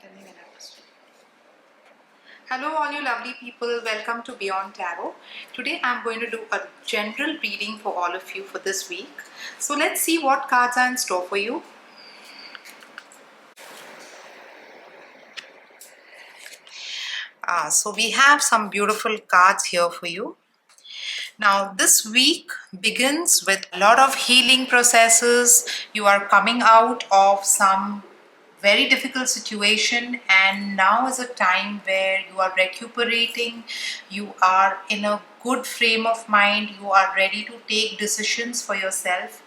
Tell me when I was. Hello, all you lovely people. Welcome to Beyond Tarot. Today I'm going to do a general reading for all of you for this week. So let's see what cards are in store for you. So we have some beautiful cards here for you. Now, this week begins with a lot of healing processes. You are coming out of some very difficult situation, and now is a time where you are recuperating. You are in a good frame of mind. You are ready to take decisions for yourself.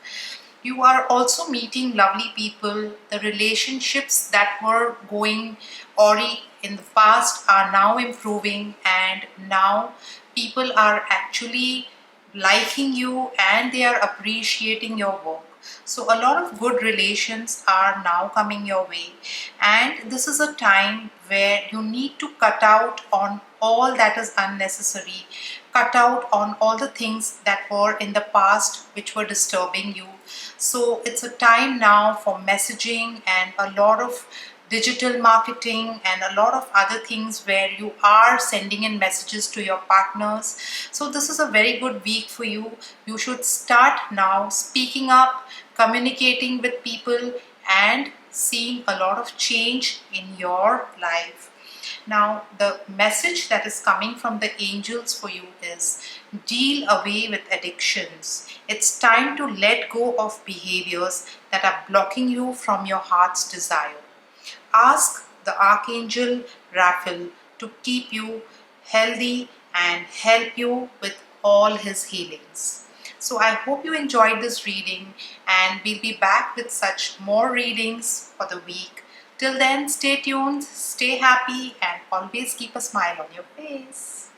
You are also meeting lovely people. The relationships that were going awry in the past are now improving, and now people are actually liking you and they are appreciating your work. So a lot of good relations are now coming your way, and this is a time where you need to cut out on all that is unnecessary, cut out on all the things that were in the past which were disturbing you. So it's a time now for messaging and a lot of digital marketing and a lot of other things where you are sending in messages to your partners. So this is a very good week for you. You should start now speaking up, communicating with people, and seeing a lot of change in your life. Now, the message that is coming from the angels for you is deal away with addictions. It's time to let go of behaviors that are blocking you from your heart's desire. Ask the Archangel Raphael to keep you healthy and help you with all his healings. So I hope you enjoyed this reading, and we'll be back with such more readings for the week. Till then, stay tuned, stay happy, and always keep a smile on your face.